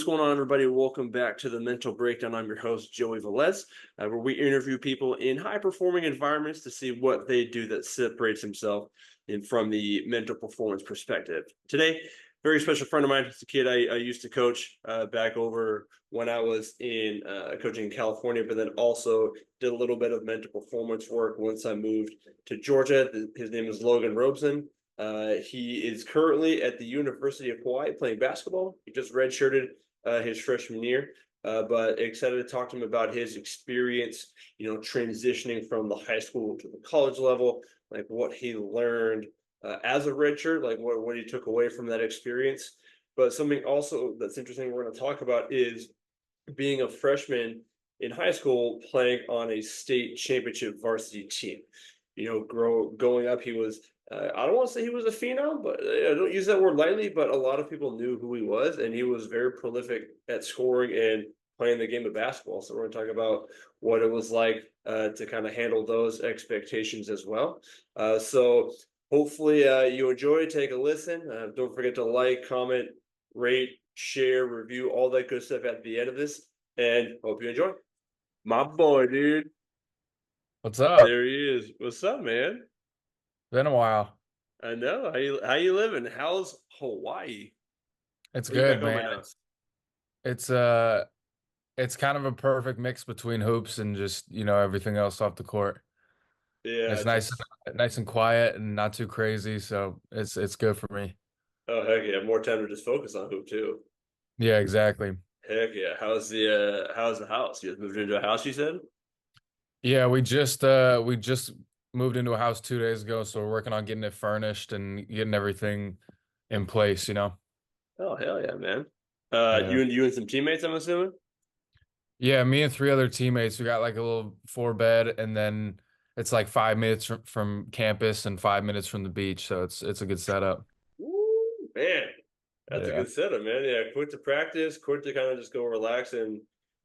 going on, everybody? Welcome back to the Mental Breakdown. I'm your host, Joey Velez, where we interview people in high-performing environments to see what they do that separates themselves from the mental performance perspective. Today, very special friend of mine. It's a kid I used to coach back over when I was in coaching in California, but then also did a little bit of mental performance work once I moved to Georgia. His name is Logan Robeson. He is currently at the University of Hawaii playing basketball. He just redshirted his freshman year, but excited to talk to him about his experience, transitioning from the high school to the college level, like what he learned as a redshirt, like what he took away from that experience. But something also that's interesting we're going to talk about is being a freshman in high school playing on a state championship varsity team. Going up, he was I don't want to say he was a phenom, but I don't use that word lightly, but a lot of people knew who he was, and he was very prolific at scoring and playing the game of basketball. So we're going to talk about what it was like to kind of handle those expectations as well. So hopefully you enjoy, take a listen. Don't forget to like, comment, rate, share, review, all that good stuff at the end of this, and hope you enjoy. My boy, dude. What's up? There he is. What's up, man? Been a while. I know. How you living? How's Hawaii? It's Are you back good, home man. right now? It's uh it's kind of a perfect mix between hoops and just, everything else off the court. Yeah, It's nice and quiet and not too crazy, so it's good for me. oh heck yeah, more time to just focus on hoop too. Yeah, exactly. Heck yeah. How's the house? You just moved into a house, you said? Yeah, we just moved into a house 2 days ago, so we're working on getting it furnished and getting everything in place. Oh hell yeah, man. Yeah. You and some teammates, I'm assuming? Yeah, me and three other teammates. We got like a little four bed, and then it's like 5 minutes from campus and 5 minutes from the beach. So it's a good setup. Woo, man. That's a Yeah. good setup, man. Yeah, quick to practice, quick to kind of just go relax and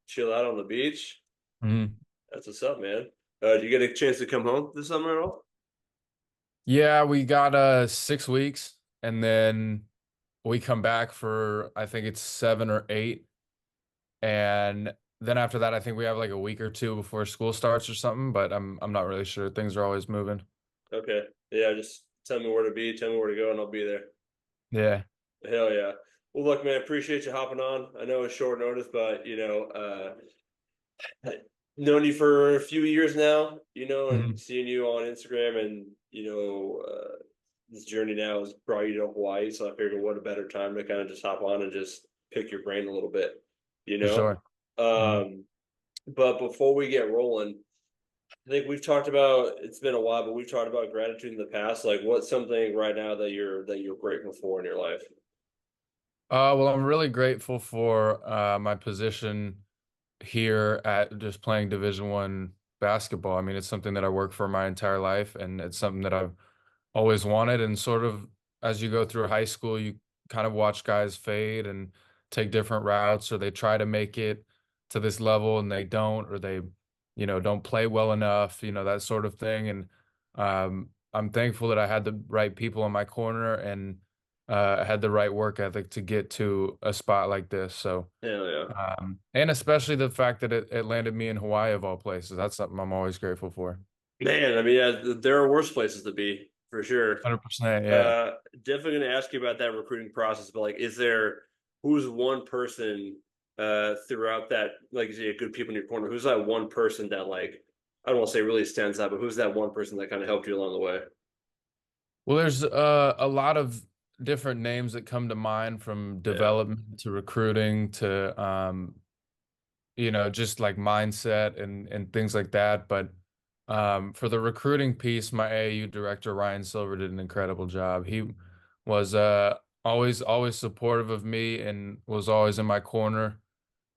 chill out on the beach. Mhm. That's what's up, man. Do you get a chance to come home this summer at all? Yeah, we got 6 weeks, and then we come back for I think it's 7 or 8, and then after that I think we have like a week or two before school starts or something. But I'm not really sure. Things are always moving. Okay. Yeah, just tell me where to be, tell me where to go, and I'll be there. Yeah. Hell yeah. Well, look, man, appreciate you hopping on. I know it's short notice, but known you for a few years now, and Mhm. seeing you on Instagram, and this journey now has brought you to Hawaii. So I figured, what a better time to kind of just hop on and just pick your brain a little bit, you For know. sure. Mhm. Um, but before we get rolling, I think we've talked about it's been a while, but we've talked about gratitude in the past. Like, what's something right now that you're grateful for in your life? Well, I'm really grateful for my position here at just playing Division 1 basketball. I mean, it's something that I worked for my entire life, and it's something that I've always wanted. And sort of as you go through high school, you kind of watch guys fade and take different routes, or they try to make it to this level and they don't, or they, don't play well enough, that sort of thing. And I'm thankful that I had the right people in my corner and had the right work ethic to get to a spot like this. So, Hell yeah. and especially the fact that it landed me in Hawaii of all places. That's something I'm always grateful for. Man, I mean, yeah, there are worse places to be for sure. 100%. Yeah. Uh, Definitely going to ask you about that recruiting process, but like, who's one person throughout that, like you say, good people in your corner? Who's that one person that, like, I don't want to say really stands out, but who's that one person that kind of helped you along the way? Well, there's a lot of different names that come to mind, from Yeah. development to recruiting to just like mindset and things like that. But for the recruiting piece, my AAU director Ryan Silver did an incredible job. He was always supportive of me and was always in my corner.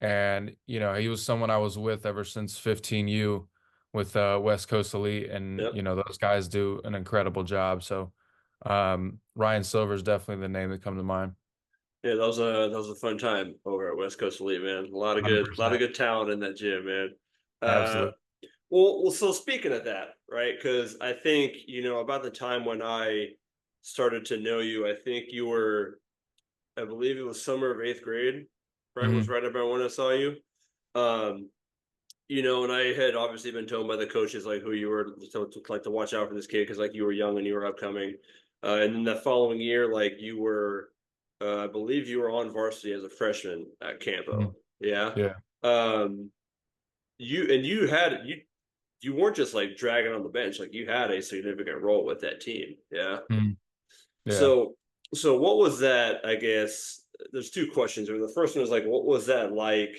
And he was someone I was with ever since 15U with West Coast Elite, and Yep. those guys do an incredible job. So Ryan Silver is definitely the name that come to mind. Yeah, that was a fun time over at West Coast Elite, man. A lot of 100%. good talent in that gym, man. Uh, Absolutely. well, so speaking of that, right? Because I think about the time when I started to know you, I think you were, I believe it was summer of eighth grade. right? Was Hmm. right about when I saw you. Um, and I had obviously been told by the coaches like who you were like to watch out for this kid because like you were young and you were upcoming. And then the following year, like you were, I believe you were on varsity as a freshman at Hmm. Campo. Yeah. Yeah. Um, you weren't just like dragging on the bench, like you had a significant role with that team. Yeah. Hmm. Yeah. So so what was that? I guess there's two questions. The first one is like, what was that like?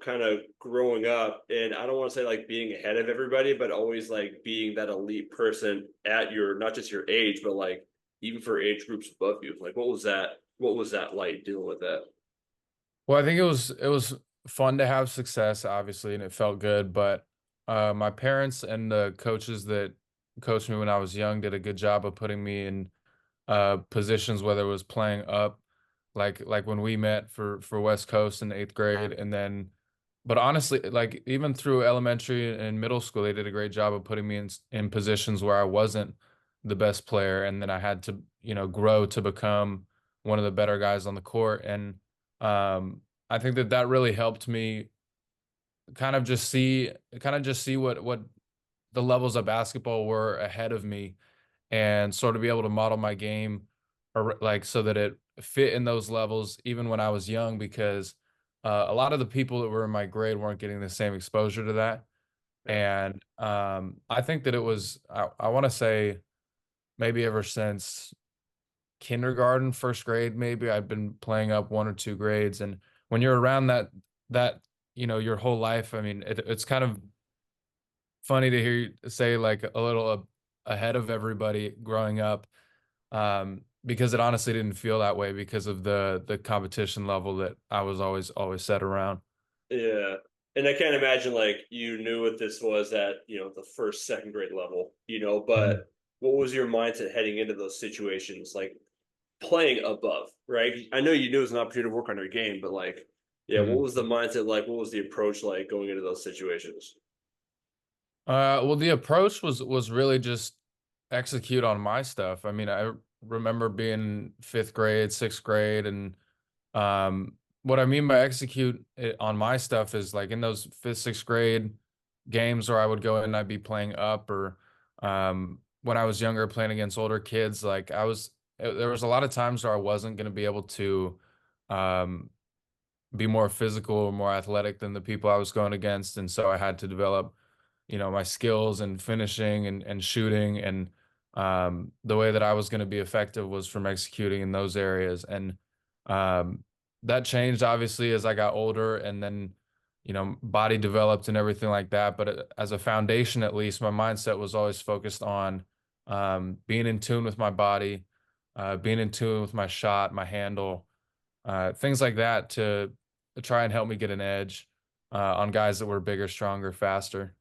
Kind of growing up, and I don't want to say like being ahead of everybody, but always like being that elite person at your not just your age, but like even for age groups above you. Like, what was that? What was that like dealing with that? Well, I think it was fun to have success, obviously, and it felt good. But my parents and the coaches that coached me when I was young did a good job of putting me in positions, whether it was playing up, like when we met for West Coast in eighth grade, and then, but honestly, like even through elementary and middle school, they did a great job of putting me in positions where I wasn't the best player, and then I had to, grow to become one of the better guys on the court. And I think that that really helped me kind of just see what the levels of basketball were ahead of me, and sort of be able to model my game, or like so that it fit in those levels even when I was young, because a lot of the people that were in my grade weren't getting the same exposure to that. Yeah. And I think that it was, I want to say, maybe ever since kindergarten, first grade, maybe I'd been playing up one or two grades. And when you're around that your whole life, I mean, it's kind of funny to hear you say like a little ahead of everybody growing up, because it honestly didn't feel that way because of the competition level that I was always set around. Yeah. And I can't imagine like you knew what this was at, the first, second grade level, Mhm. but what was your mindset heading into those situations, like playing above, right? I know you knew it was an opportunity to work on your game, but like, yeah, what Mhm. was the mindset like? What was the approach like going into those situations? Well, the approach was really just execute on my stuff. I mean, I remember being in fifth grade, sixth grade, and what I mean by execute it on my stuff is like in those fifth, sixth grade games where I would go in and I'd be playing up, or when I was younger playing against older kids, like there was a lot of times where I wasn't going to be able to um, be more physical or more athletic than the people I was going against. And so I had to develop, my skills and finishing and shooting. And the way that I was going to be effective was from executing in those areas. And um, that changed obviously as I got older, and then, body developed and everything like that. But as a foundation, at least, my mindset was always focused on being in tune with my body, being in tune with my shot, my handle, things like that, to try and help me get an edge on guys that were bigger, stronger, faster.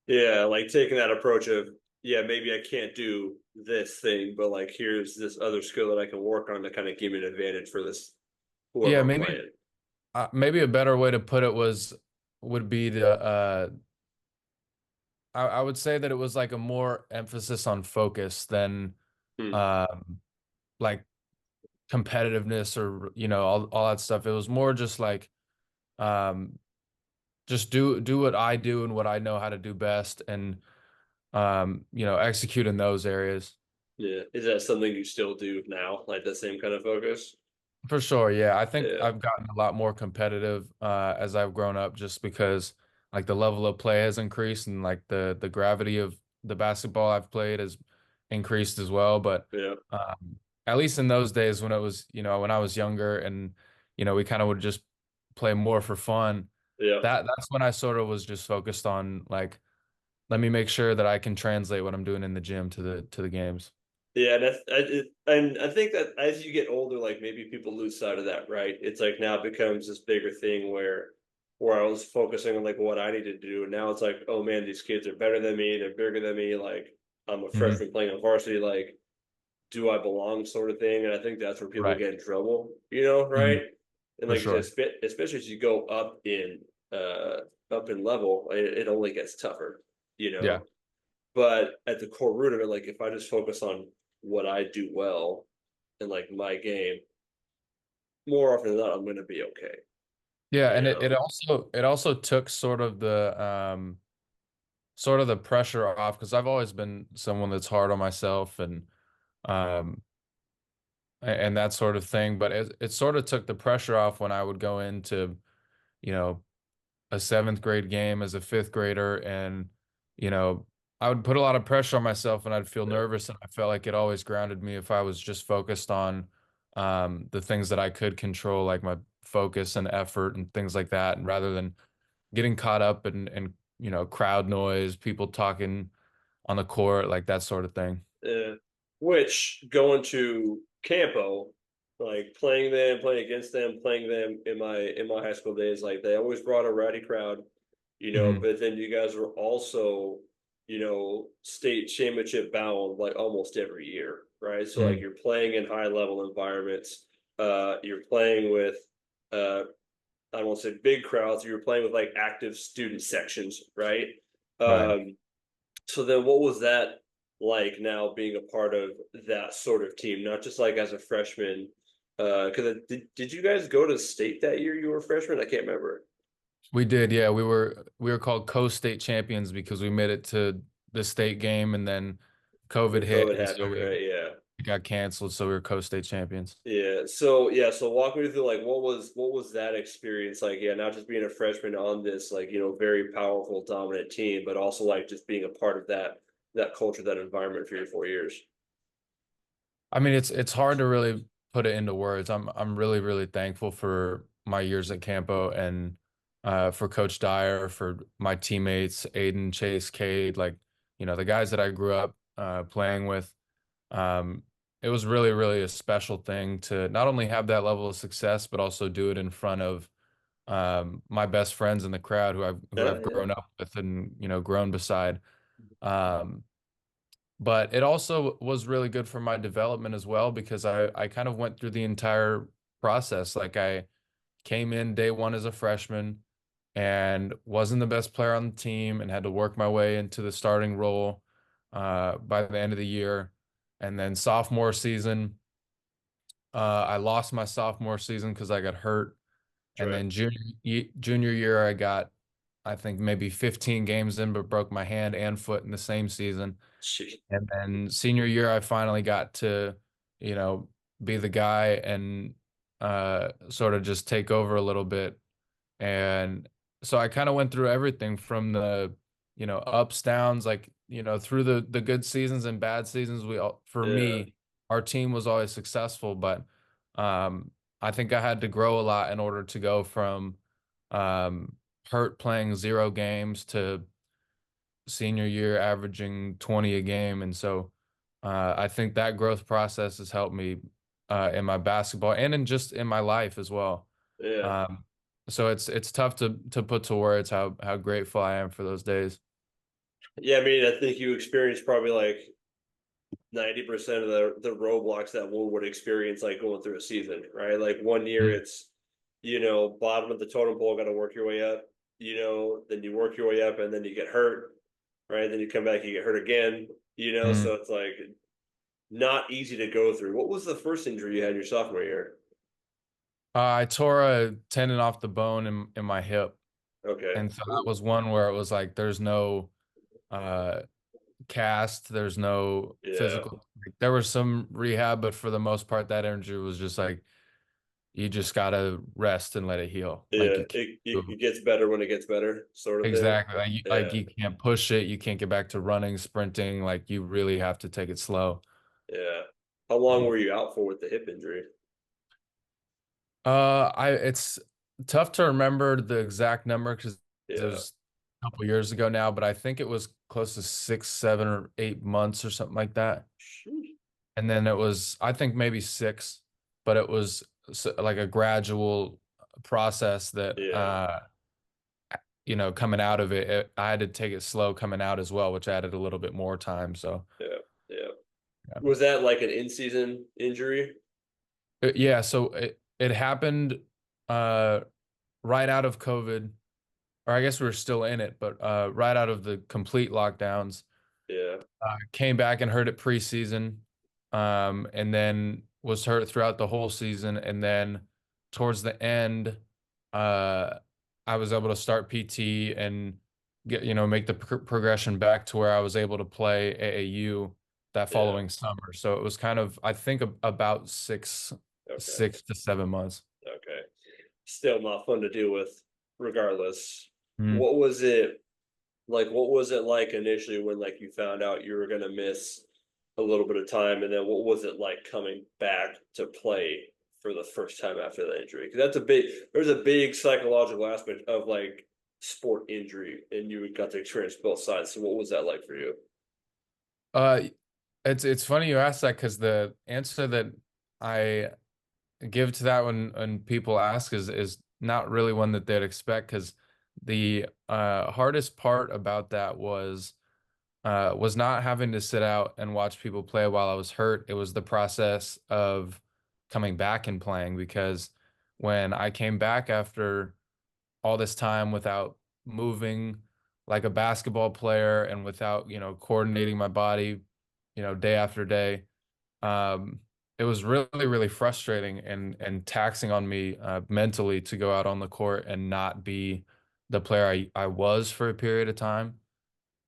Yeah, like taking that approach of, yeah, maybe I can't do this thing, but like here's this other skill that I can work on to kind of give me an advantage for this whoever Yeah, I'm maybe playing. maybe a better way to put it would be to I would say that it was like a more emphasis on focus than Hmm. um like competitiveness, or all that stuff. It was more just like um just do what I do and what I know how to do best, and execute in those areas. Yeah. Is that something you still do now? Like the same kind of focus? For sure, yeah. I think Yeah. I've gotten a lot more competitive as I've grown up, just because like the level of play has increased, and like the gravity of the basketball I've played has increased as well. But Yeah. at least in those days when it was, when I was younger, and we kind of would just play more for fun, Yeah. that's when I sort of was just focused on like, let me make sure that I can translate what I'm doing in the gym to the games. Yeah, and I think that as you get older, like maybe people lose sight of that, right? It's like now it becomes this bigger thing where I was focusing on like what I need to do, and now it's like, oh man, these kids are better than me, they're bigger than me. Like I'm a Hmm. freshman playing on varsity, like do I belong, sort of thing. And I think that's where people Right. get in trouble, Hmm. right? And For like you said, sure. especially as you go uh up in level, it only gets tougher, you Yeah. know. But at the core root of it, like if I just focus on what I do well and like my game, more often than not, I'm going to be okay. Yeah, You and know, it also took sort of the pressure off because I've always been someone that's hard on myself um and that sort of thing. But it sort of took the pressure off when I would go into, you know, a seventh grade game as a fifth grader, and you know, I would put a lot of pressure on myself and I'd feel yeah, nervous, and I felt like it always grounded me if I was just focused on the things that I could control, like my focus and effort and things like that, and rather than getting caught up in you know, crowd noise, people talking on the court, like that sort of thing. yeah. Which going to Campo, like playing them, playing against them, playing them in my high school days, like they always brought a rowdy crowd, you know. Hmm. But then you guys were also, you know, state championship bound like almost every year, right? So like Hmm. you're playing in high level environments, you're playing with uh I won't say big crowds, you're playing with like active student sections, right? Right. Um so then what was that like now being a part of that sort of team, not just like as a freshman? Because did you guys go to state that year you were freshmen? I can't remember. We did, yeah. We were called co-state champions because we made it to the state game, and then And COVID then hit, COVID and so happened, we right? Yeah. got canceled, so we were co-state champions. Yeah. So walk me through like what was that experience like? Yeah, not just being a freshman on this like, you know, very powerful, dominant team, but also like just being a part of that culture, that environment for your 4 years. I mean, it's hard to really put it into words. I'm really, really thankful for my years at Campo and for Coach Dyer, for my teammates, Aiden, Chase, Cade, like, you know, the guys that I grew up playing with. Um, it was really, really a special thing to not only have that level of success, but also do it in front of my best friends in the crowd who Yeah, I've yeah. grown up with and, you know, grown beside. Um, but it also was really good for my development as well because I kind of went through the entire process. Like I came in day one as a freshman and wasn't the best player on the team and had to work my way into the starting role by the end of the year. And then sophomore season, I lost my sophomore season because I got hurt. That's And right. then junior year, I got, I think, maybe 15 games in, but broke my hand and foot in the same season. Gee. And then senior year, I finally got to, you know, be the guy and sort of just take over a little bit. And so I kind of went through everything from the, you know, ups, downs, like, you know, through the good seasons and bad seasons. For Yeah. me, our team was always successful, but I think I had to grow a lot in order to go from um, hurt playing 0 games to senior year averaging 20 a game. And so I think that growth process has helped me in my basketball and in just in my life as well. Yeah. Um, so it's tough to put to words how grateful I am for those days. Yeah, I mean, I think you experienced probably like 90% of the roadblocks that one would experience like going through a season, right? Like one year Mm. it's, you know, bottom of the totem pole, got to work your way up, you know, then you work your way up and then you get hurt, right? Then you come back, you get hurt again, you know, so Mm. it's like not easy to go through. What was the first injury you had your sophomore year? I tore a tendon off the bone in my hip. Okay. And so that Ooh. was one where it was like there's no uh cast, there's no Yeah. physical. There was some rehab, but for the most part, that injury was just like you just gotta rest and let it heal. Like Yeah. you can't It gets better when it gets better, sort of thing. exactly like Yeah. you can't push it, you can't get back to running, sprinting, like you really have to take it slow. Yeah. How long Um, were you out for with the hip injury? I it's tough to remember the exact number because it Yeah. was a couple years ago now, but I think it was close to 6, 7, or 8 months or something like that. Sheesh. And then it was, I think maybe 6, but it was like a gradual process that, Yeah. you know, coming out of I had to take it slow coming out as well, which added a little bit more time. So, Yeah. Yeah. yeah. Was that like an in-season injury? Yeah, so it happened uh, right out of COVID, or I guess we were still in it, but right out of the complete lockdowns. Yeah. Came back and hurt it preseason, and then was hurt throughout the whole season, and then towards the end, uh, I was able to start PT and get, make the progression back to where I was able to play AAU that Yeah. following summer. So it was kind of, I think, about Okay. 6 to 7 months. Okay. Still not fun to deal with, regardless. Mm. What was it like? What was it like initially when like you found out you were gonna miss a little bit of time, and then what was it like coming back to play for the first time after the injury? Because there's a big psychological aspect of like sport injury, and you got to experience both sides. So what was that like for you? Uh, it's funny you asked that because the answer that I give to that when people ask is not really one that they'd expect because the hardest part about that was not having to sit out and watch people play while I was hurt. It was the process of coming back and playing because when I came back after all this time without moving like a basketball player and without, coordinating my body, day after day, um, it was really, really frustrating and taxing on me mentally to go out on the court and not be the player I was for a period of time.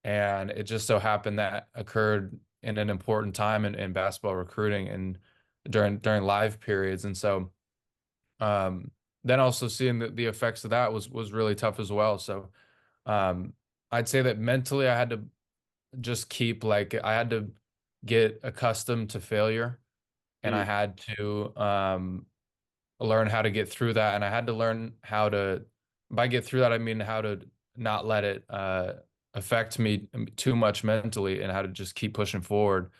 And it just so happened that occurred in an important time in basketball recruiting and during live periods. And so um, then also seeing the effects of that was really tough as well. So um, I'd say that mentally I had to just keep like I had to get accustomed to failure and I Mm, had to learn how to get through that. And I had to learn how to, by get through that, I mean how to not let it affect me too much mentally and how to just keep pushing forward.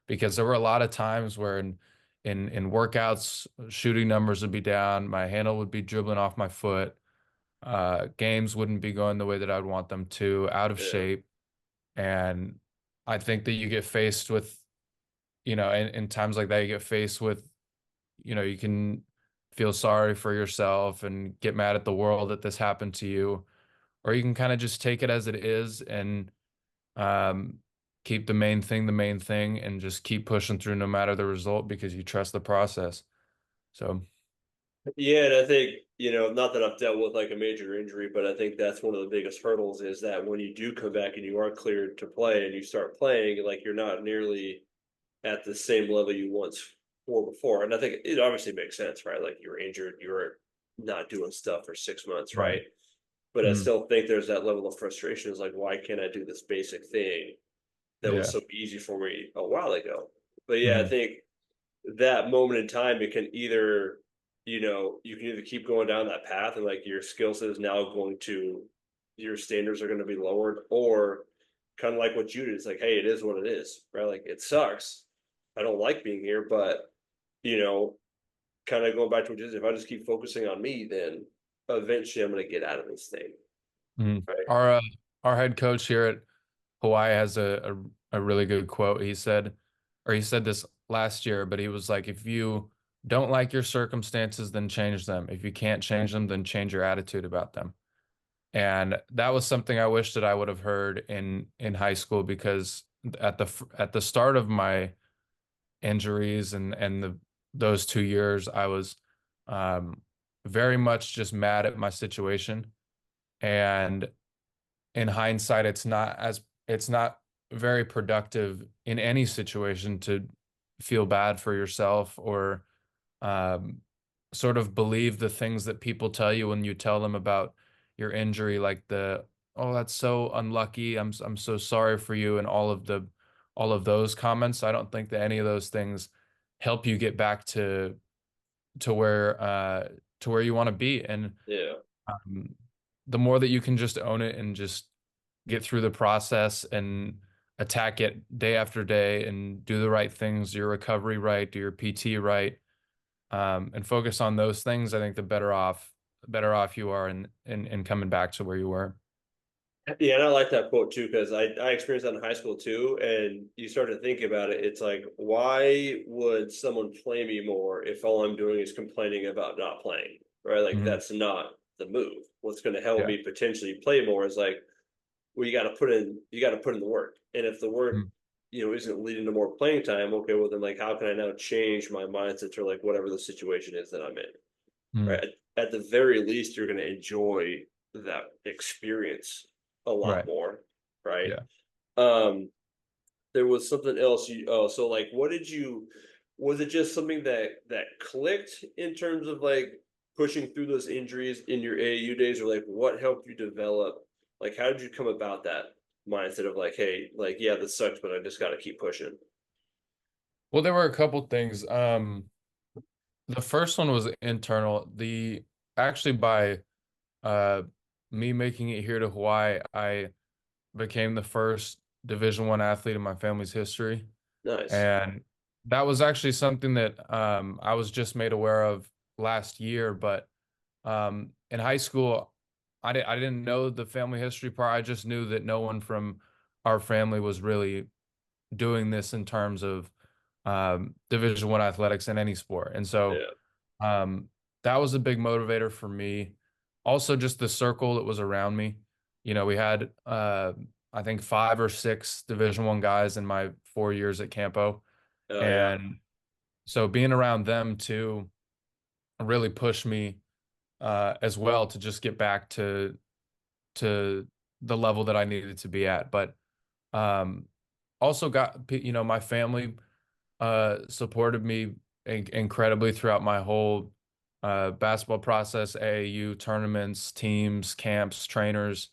Because there were a lot of times where in workouts, shooting numbers would be down, my handle would be dribbling off my foot, games wouldn't be going the way that I'd want them to, out of yeah. shape. And I think that you get faced with, in times like that, you get faced with, you can feel sorry for yourself and get mad at the world that this happened to you, or you can kind of just take it as it is and um, keep the main thing, and just keep pushing through no matter the result because you trust the process. So, Yeah, and I think, not that I've dealt with like a major injury, but I think that's one of the biggest hurdles is that when you do come back and you are cleared to play and you start playing, like you're not nearly at the same level you once were before. And I think it obviously makes sense, right? Like you're injured, you're not doing stuff for 6 months, right. right? But I Mm, still think there's that level of frustration is like, why can't I do this basic thing that was yeah. so easy for me a while ago? But yeah, I Mm, think that moment in time, it can either, you can either keep going down that path and like your skill set is now going to, your standards are going to be lowered, or kind of like what you did. It's like, hey, it is what it is, right? Like it sucks. I don't like being here, but, you know, kind of going back to what you said, if I just keep focusing on me, then eventually I'm going to get out of this thing, mm. right? Our head coach here at Hawaii has a really good quote. He said this last year, but he was like, if you don't like your circumstances, then change them. If you can't change them, then change your attitude about them. And that was something I wish that I would have heard in high school because at the start of my injuries and those 2 years, I was um, very much just mad at my situation. And in hindsight, it's not very productive in any situation to feel bad for yourself or um, sort of believe the things that people tell you when you tell them about your injury, like oh, that's so unlucky. I'm so sorry for you, and all of those comments. I don't think that any of those things help you get back to where to where you want to be. And Yeah. um, the more that you can just own it and just get through the process and attack it day after day and do the right things, do your recovery right, do your PT right, and focus on those things, I think the better off you are in coming back to where you were. Yeah, and I like that quote too, because I experienced that in high school too. And you start to think about it, it's like, why would someone play me more if all I'm doing is complaining about not playing? Right? Like Mhm. that's not the move. What's going to help Yeah. me potentially play more is like, well, you got to put in the work. And if the work, Mhm. isn't leading to more playing time, okay, well then like how can I now change my mindset to like whatever the situation is that I'm in? Mm. right? At the very least, you're going to enjoy that experience a lot Right. more, right? Yeah. Um, there was something else you oh, so like what did you was it just something that clicked in terms of like pushing through those injuries in your AAU days, or like what helped you develop, like how did you come about that mindset of like, hey, like yeah, this sucks, but I just gotta keep pushing. Well, there were a couple things. The first one was internal. The Actually, by uh me making it here to Hawaii, I became the first Division I athlete in my family's history. Nice. And that was actually something that I was just made aware of last year. But in high school, I didn't know the family history part. I just knew that no one from our family was really doing this in terms of Division I athletics in any sport. And so Yeah. um, that was a big motivator for me. Also, just the circle that was around me. You know, we had I think 5 or 6 Division I guys in my 4 years at Campo, Oh yeah. and so being around them too really pushed me as well to just get back to the level that I needed to be at. But um, also my family supported me incredibly throughout my whole basketball process, AAU tournaments, teams, camps, trainers,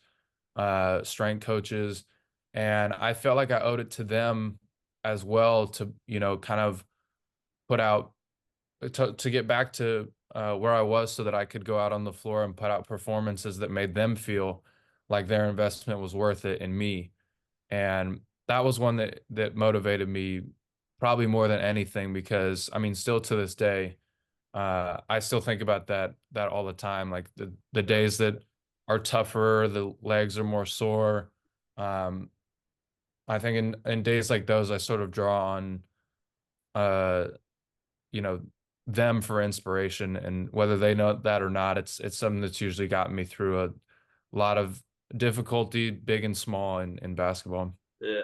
strength coaches, and I felt like I owed it to them as well to, kind of put out to get back to where I was so that I could go out on the floor and put out performances that made them feel like their investment was worth it in me. And that was one that motivated me probably more than anything because I mean, still to this day, I still think about that all the time. Like the days that are tougher, the legs are more sore. Um, I think in days like those, I sort of draw on uh, you know, them for inspiration, and whether they know that or not, it's something that's usually gotten me through a lot of difficulty, big and small, in basketball. Yeah.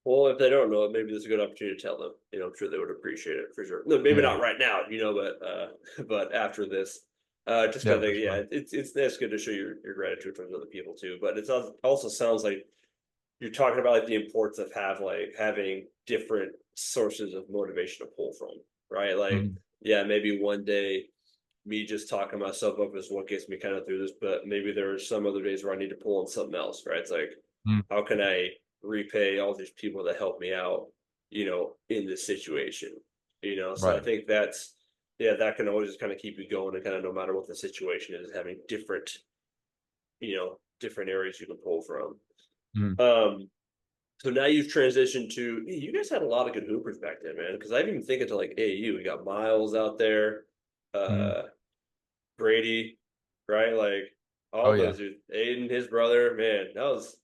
Well, if they don't know it, maybe there's a good opportunity to tell them. I'm sure they would appreciate it for sure. No, maybe Yeah. not right now, but but after this, just Yeah, kind for of yeah, sure. it's that's good to show your gratitude towards other people too. But it also sounds like you're talking about like the importance of having different sources of motivation to pull from, right? Like, Mhm. yeah, maybe one day me just talking myself up is what gets me kind of through this, but maybe there are some other days where I need to pull on something else, right? It's like, Mhm. how can I repay all these people that helped me out, in this situation, So I Right. think that's, yeah, that can always just kind of keep you going and kind of no matter what the situation is, having different areas you can pull from. Mhm. Um, so now you've transitioned to, you guys had a lot of good hoopers back then, man. Because I didn't even think it to like AU. We got Miles out there, Mhm. uh, Brady, right? Like Oh all yeah, those dudes. Aiden, his brother, man, that was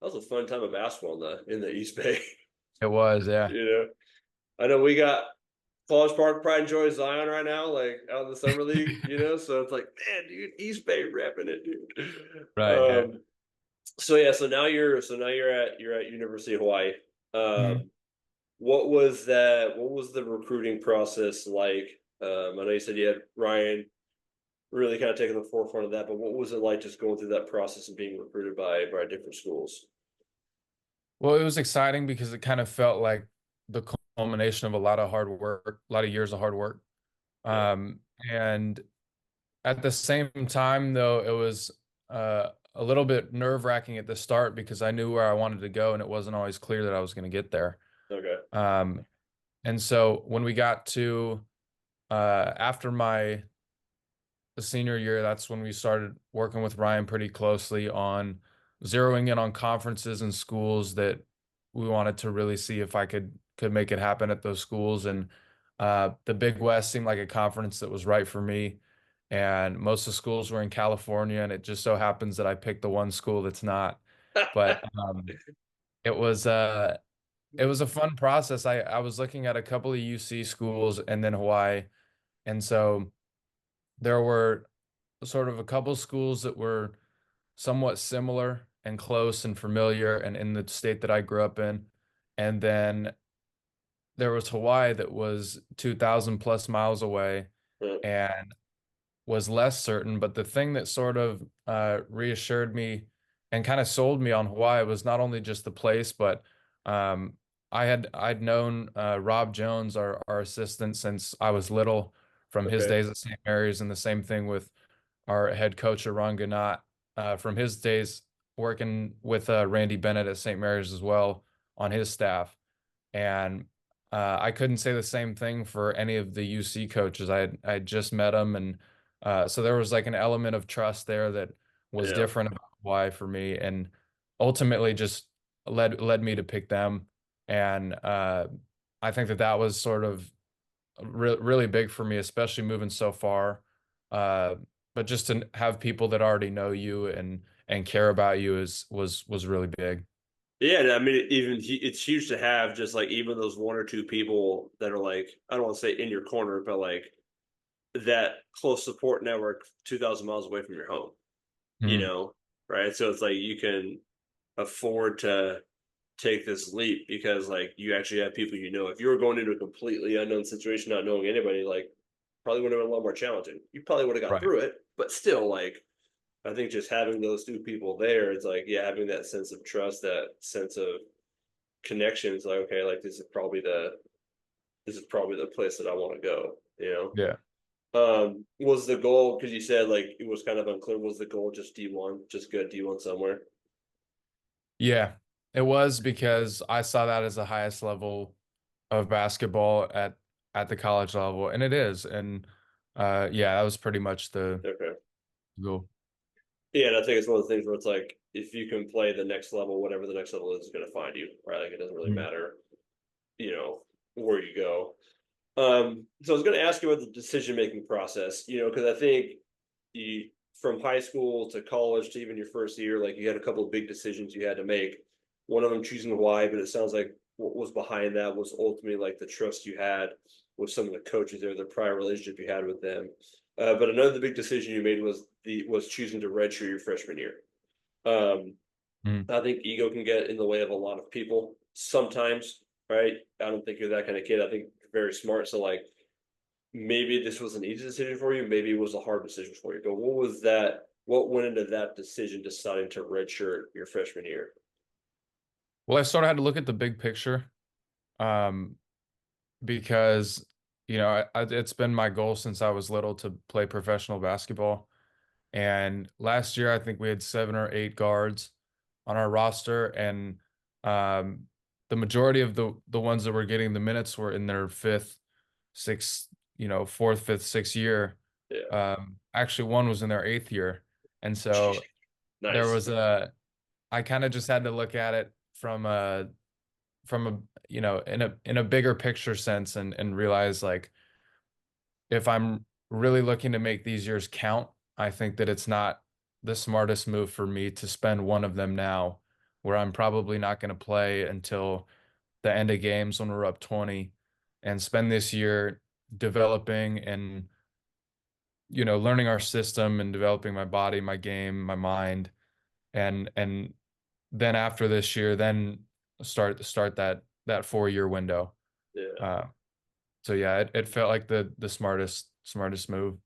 a fun time of basketball in the East Bay. it was. Yeah. you know, I know we got College Park Pride and Joy Zion right now, like out in the summer league. So it's like, man, dude, East Bay repping it, dude. Right. Yeah. So yeah, so now you're at University of Hawaii. Mhm. Um, what was the recruiting process like? I know you said you had Ryan really kind of taking the forefront of that, but what was it like just going through that process and being recruited by different schools? Well, it was exciting because it kind of felt like the culmination of a lot of hard work, a lot of years of hard work. Yeah. And at the same time, though, it was a little bit nerve-wracking at the start because I knew where I wanted to go, and it wasn't always clear that I was going to get there. Okay. Um, and so when we got to after my the senior year, that's when we started working with Ryan pretty closely on zeroing in on conferences and schools that we wanted to really see if I could make it happen at those schools. And the Big West seemed like a conference that was right for me. And most of the schools were in California, and it just so happens that I picked the one school that's not. But it was uh it was a fun process. I was looking at a couple of UC schools and then Hawaii. And so there were sort of a couple schools that were somewhat similar and close and familiar and in the state that I grew up in. And then there was Hawaii that was 2,000 plus miles away. Yeah. And was less certain. But the thing that sort of reassured me and kind of sold me on Hawaii was not only just the place, but um, I'd known Rob Jones, our assistant, since I was little, from his Okay. days at St. Mary's, and the same thing with our head coach, Ron Ganot, from his days working with Randy Bennett at St. Mary's as well on his staff. And I couldn't say the same thing for any of the UC coaches. I had just met them, and so there was like an element of trust there that was Yeah. different about why for me, and ultimately just led me to pick them. And I think that that was sort of really big for me, especially moving so far. Uh, but just to have people that already know you and care about you was really big. Yeah, and I mean, it's huge to have just like even those one or two people that are like, I don't want to say in your corner, but like that close support network 2,000 miles away from your home, you Mhm. know, right? So it's like you can afford to take this leap because like you actually have people you know. If you were going into a completely unknown situation, not knowing anybody, like probably would have been a lot more challenging. You probably would have got Right. through it, but still, like I think just having those two people there, it's like yeah, having that sense of trust, that sense of connection. It's like okay, like this is probably the place that I want to go. You know. Yeah. Was the goal because you said like it was kind of unclear? Was the goal just D1, just good D1 somewhere? Yeah. It was because I saw that as the highest level of basketball at the college level, and it is. And yeah, that was pretty much the Okay. goal. Yeah, and I think it's one of the things where it's like if you can play the next level, whatever the next level is going to find you, right? Like it doesn't really Mhm. matter, you know, where you go. So I was going to ask you about the decision making process, because I think you from high school to college to even your first year, like you had a couple of big decisions you had to make. One of them choosing why, but it sounds like what was behind that was ultimately like the trust you had with some of the coaches there, the prior relationship you had with them. But another big decision you made was choosing to redshirt your freshman year. Um, Mhm. I think ego can get in the way of a lot of people sometimes, right? I don't think you're that kind of kid. I think you're very smart. So like maybe this was an easy decision for you, maybe it was a hard decision for you. But what was that? What went into that decision deciding to redshirt your freshman year? Well, I sort of had to look at the big picture, um, because it's been my goal since I was little to play professional basketball. And last year, I think we had 7 or 8 guards on our roster, and um, the majority of the ones that were getting the minutes were in their fifth, sixth, fourth, fifth, sixth year. Yeah, Actually, one was in their 8th year, and so there nice. was a. I kind of just had to look at it from a in a bigger picture sense, and realize, like, if I'm really looking to make these years count, I think that it's not the smartest move for me to spend one of them now, where I'm probably not going to play until the end of games when we're up 20, and spend this year developing and learning our system and developing my body, my game, my mind, and then after this year, then start that 4 year window. Yeah. Uh, so yeah, it felt like the smartest move.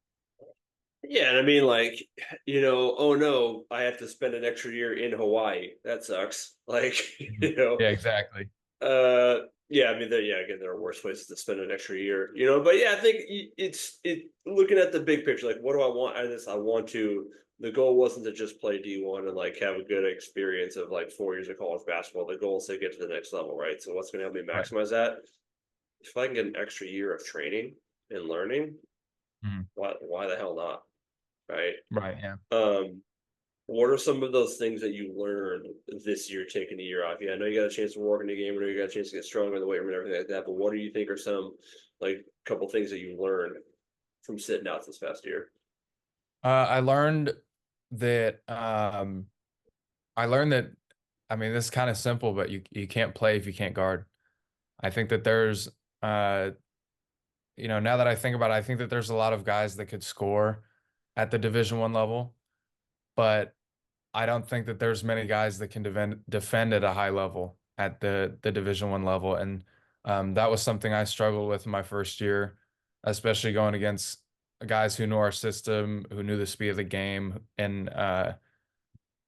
Yeah, and I mean, like, oh no, I have to spend an extra year in Hawaii. That sucks. Like, Mhm. Yeah, exactly. yeah, I mean, yeah, again, there are worse places to spend an extra year. But yeah, I think it's looking at the big picture. Like, what do I want out of this? I want to. The goal wasn't to just play D1 and like have a good experience of like 4 years of college basketball. The goal is to get to the next level, right? So, what's going to help me Right. maximize that? If I can get an extra year of training and learning, Mhm. why the hell not? Right. Right. Yeah. Um, what are some of those things that you learned this year taking a year off? Yeah, I know you got a chance to work in the game, I know you got a chance to get stronger in the weight room and everything like that. But what do you think are some like couple things that you learned from sitting out this past year? I learned that I learned that I mean, this is kind of simple, but you can't play if you can't guard. I think that there's uh now that I think about it, I think that there's a lot of guys that could score at the Division 1 level, but I don't think that there's many guys that can defend at a high level at the Division 1 level. And that was something I struggled with in my first year, especially going against guys who knew our system, who knew the speed of the game, and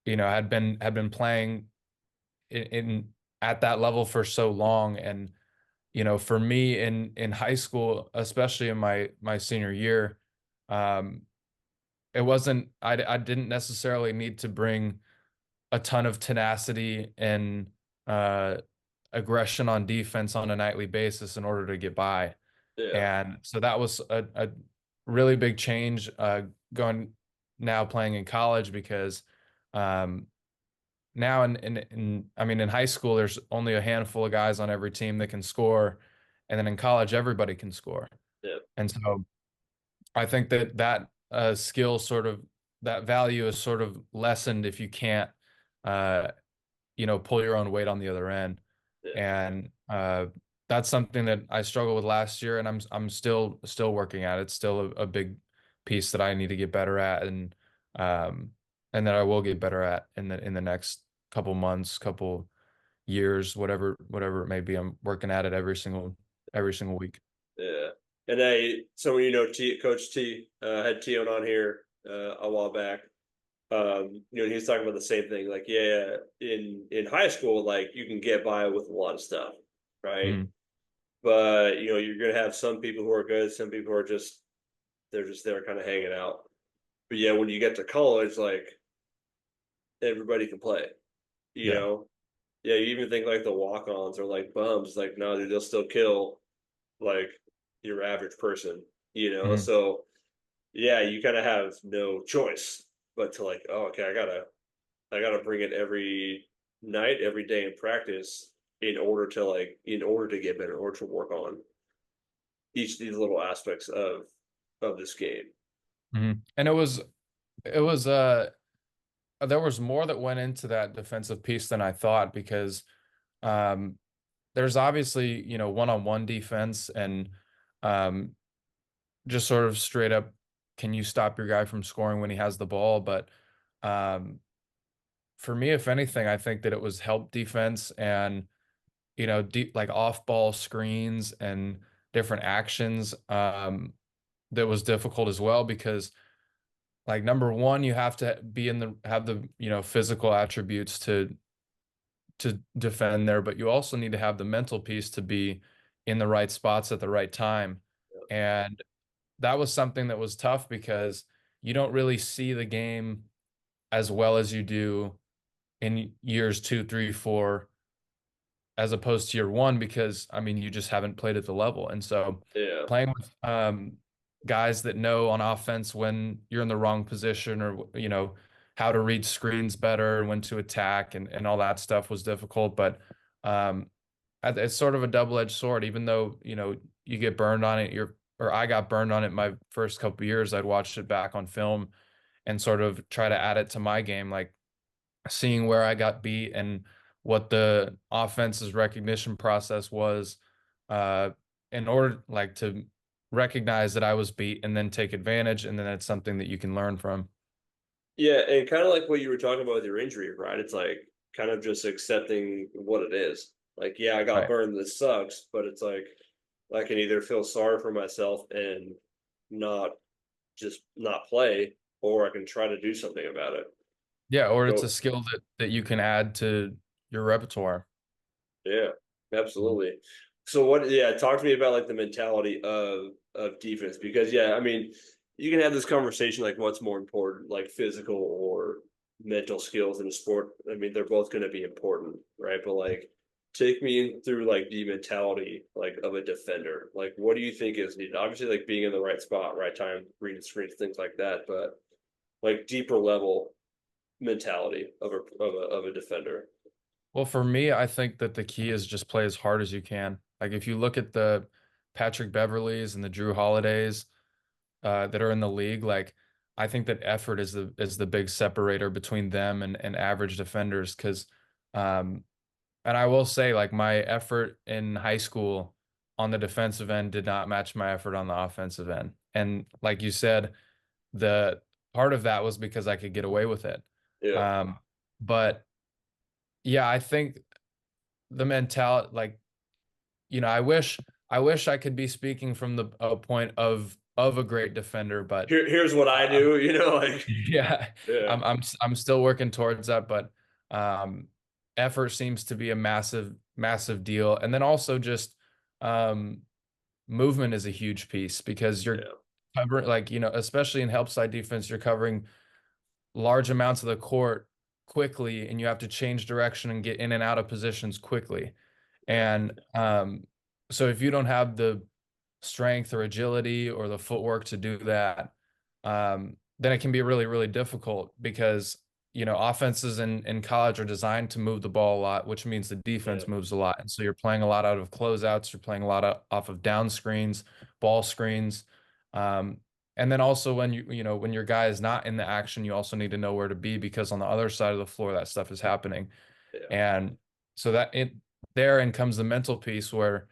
had been playing in at that level for so long. And for me in high school, especially in my senior year, um, it wasn't I didn't necessarily need to bring a ton of tenacity and uh, aggression on defense on a nightly basis in order to get by. Yeah, And so that was a really big change going now playing in college because um, now I mean in high school there's only a handful of guys on every team that can score, and then in college everybody can score. yeah, And so I think that skill sort of that value is sort of lessened if you can't uh, pull your own weight on the other end. yeah, And that's something that I struggled with last year, and I'm still working at it. It's still a big piece that I need to get better at, um, and that I will get better at in the next couple months, couple years, whatever it may be. I'm working at it every single week. yeah. And someone Coach T, had T on here a while back. He was talking about the same thing. Like, yeah, in high school, like you can get by with a lot of stuff, right? Mhm. But you're gonna have some people who are good, some people who are they're just there kind of hanging out. But yeah, when you get to college, like everybody can play, you Yeah. know? Yeah, you even think like the walk-ons are like bums. Like, no, dude, they'll still kill like your average person. Mhm. So yeah, you kind of have no choice but to like, oh, okay, I gotta bring it every night, every day in practice in order to get better, in order to work on each of these little aspects of this game. And it was there was more that went into that defensive piece than I thought because um, there's obviously, one-on-one defense and um, just sort of straight up, can you stop your guy from scoring when he has the ball? But um, for me, if anything, I think that it was help defense and, deep, like off-ball screens and different actions that was difficult as well because like number one, you have to have the, physical attributes to defend there, but you also need to have the mental piece to be in the right spots at the right time. And that was something that was tough because you don't really see the game as well as you do in years two, three, four, as opposed to year one, because I mean, you just haven't played at the level. And so Yeah, playing with guys that know on offense when you're in the wrong position or, how to read screens better and when to attack and all that stuff was difficult. But um, it's sort of a double-edged sword, even though, you get burned on it. Or I got burned on it my first couple of years. I'd watched it back on film and sort of try to add it to my game. Like seeing where I got beat and what the offense's recognition process was uh, in order like to recognize that I was beat and then take advantage, and then it's something that you can learn from. yeah, and kind of like what you were talking about with your injury, right? It's like kind of just accepting what it is. Like, yeah, I got Right. burned. This sucks, but it's like I can either feel sorry for myself and not just not play, or I can try to do something about it. Yeah, or it's a So skill that you can add to your repertoire. yeah, absolutely. So what? Yeah, talk to me about like the mentality of defense because yeah, I mean, you can have this conversation like what's more important, like physical or mental skills in a sport. I mean, they're both going to be important, right? But like, take me through like the mentality like of a defender. Like, what do you think is needed? Obviously, like being in the right spot, right time, reading screens, things like that. But like deeper level mentality of a defender. Well, for me, I think that the key is just play as hard as you can. Like if you look at the Patrick Beverleys and the Drew Holidays that are in the league, like I think that effort is the big separator between them and average defenders. Because, and I will say, like my effort in high school on the defensive end did not match my effort on the offensive end. And like you said, the part of that was because I could get away with it. Yeah, But yeah, I think the mentality, like, I wish I could be speaking from the point of of a great defender, but Here's what I uh, do, like yeah, yeah, I'm still working towards that, but um, effort seems to be a massive deal, and then also just um, movement is a huge piece because you're yeah, covering, like, especially in help side defense, you're covering large amounts of the court quickly, and you have to change direction and get in and out of positions quickly. yeah, And so if you don't have the strength or agility or the footwork to do that, then it can be really, really difficult because, offenses in college are designed to move the ball a lot, which means the yeah, defense moves a lot. And so you're playing a lot out of closeouts, you're playing a lot off of down screens, ball screens. Um, and then also when when your guy is not in the action, you also need to know where to be because on the other side of the floor, that stuff is happening. yeah, And so that it therein comes the mental piece where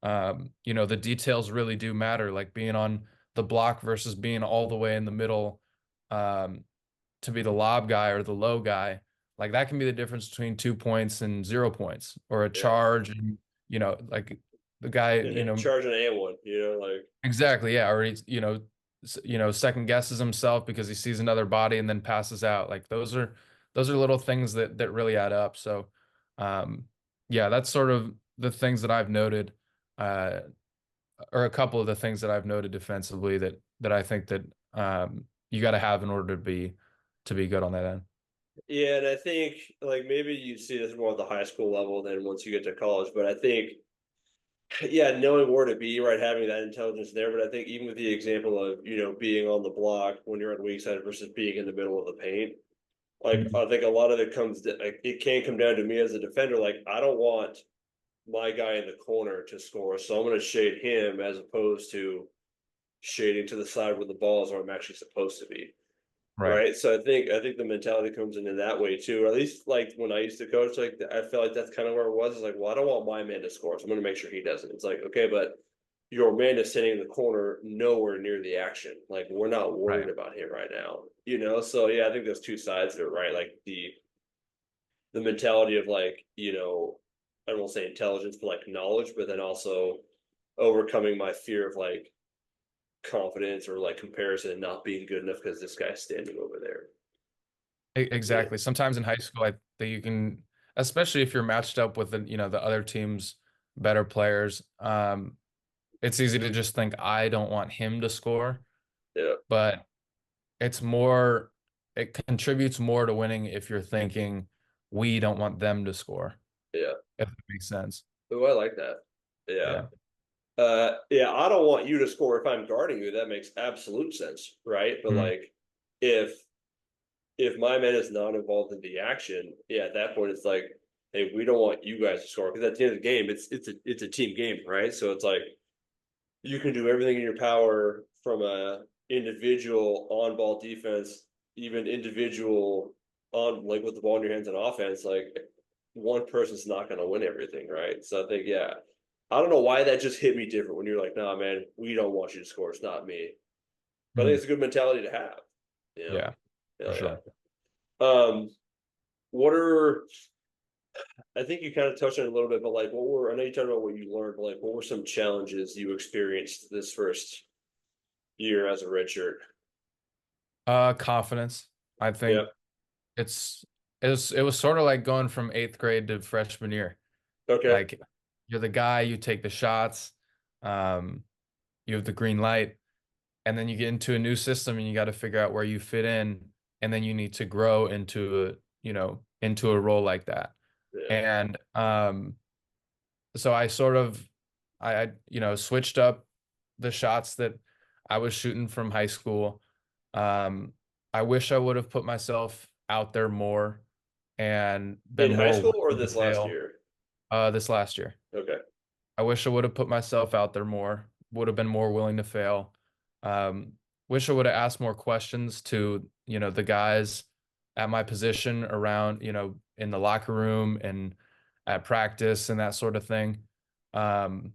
the details really do matter, like being on the block versus being all the way in the middle, um, to be the lob guy or the low guy. Like that can be the difference between 2 points and 0 points, or a yeah. charge and like the guy, And then charge an A1, like exactly, yeah, or he's second guesses himself because he sees another body and then passes out. Like those are little things that really add up. So, um, yeah, that's sort of the things that I've noted, uh, or a couple of the things that I've noted defensively that I think that you got to have in order to be good on that end. yeah, and I think like maybe you see this more at the high school level than once you get to college, but I think yeah, knowing where to be, right, having that intelligence there. But I think even with the example of being on the block when you're on the weak side versus being in the middle of the paint, like Mhm. I think a lot of it like it can come down to me as a defender. Like I don't want my guy in the corner to score, so I'm going to shade him as opposed to shading to the side where the ball is where I'm actually supposed to be. Right. Right. So I think the mentality comes into that way too. Or at least like when I used to coach, like I felt like that's kind of where it was. It's like, well, I don't want my man to score, so I'm gonna make sure he doesn't. It's like, okay, but your man is sitting in the corner nowhere near the action. Like we're not Right. worried about him right now. So yeah, I think there's two sides to it, right? Like the mentality of like, I don't want to say intelligence, but like knowledge, but then also overcoming my fear of like confidence or like comparison and not being good enough because this guy's standing over there. Yeah. Exactly. Sometimes in high school, I think you can, especially if you're matched up with the other team's better players. It's easy to just think I don't want him to score, Yeah. but it's more, it contributes more to winning if you're thinking we don't want them to score, Yeah. if that makes sense. Oh, I like that. Yeah. Yeah. Yeah, I don't want you to score if I'm guarding you. That makes absolute sense, right? But Mhm. like if if my man is not involved in the action, yeah, at that point it's like, hey, we don't want you guys to score because at the end of the game, it's a team game, right? So it's like you can do everything in your power from a individual on ball defense, even individual on like with the ball in your hands on offense, like one person's not going to win everything, right? So I think, yeah, I don't know why that just hit me different when you're like, nah, man, we don't want you to score. It's not me. But I think Mhm. it's a good mentality to have. You know, Yeah, for hell yeah. sure. What are I think you kind of touched on it a little bit, but like, what were I know you talked about what you learned, but like, what were some challenges you experienced this first year as a redshirt? Confidence. I Yeah. think it's it was sort of like going from eighth grade to freshman year. Okay. Like you're the guy, you take the shots, um, you have the green light, and then you get into a new system and you got to figure out where you fit in, and then you need to grow into a role like that. Yeah. And so I sort of switched up the shots that I was shooting from high school. Um, I wish I would have put myself out there more and In been high more school or willing to this last fail. year? This last year. Okay. I wish I would have put myself out there more, would have been more willing to fail. Um, wish I would have asked more questions to, the guys at my position around, in the locker room and at practice and that sort of thing. Um,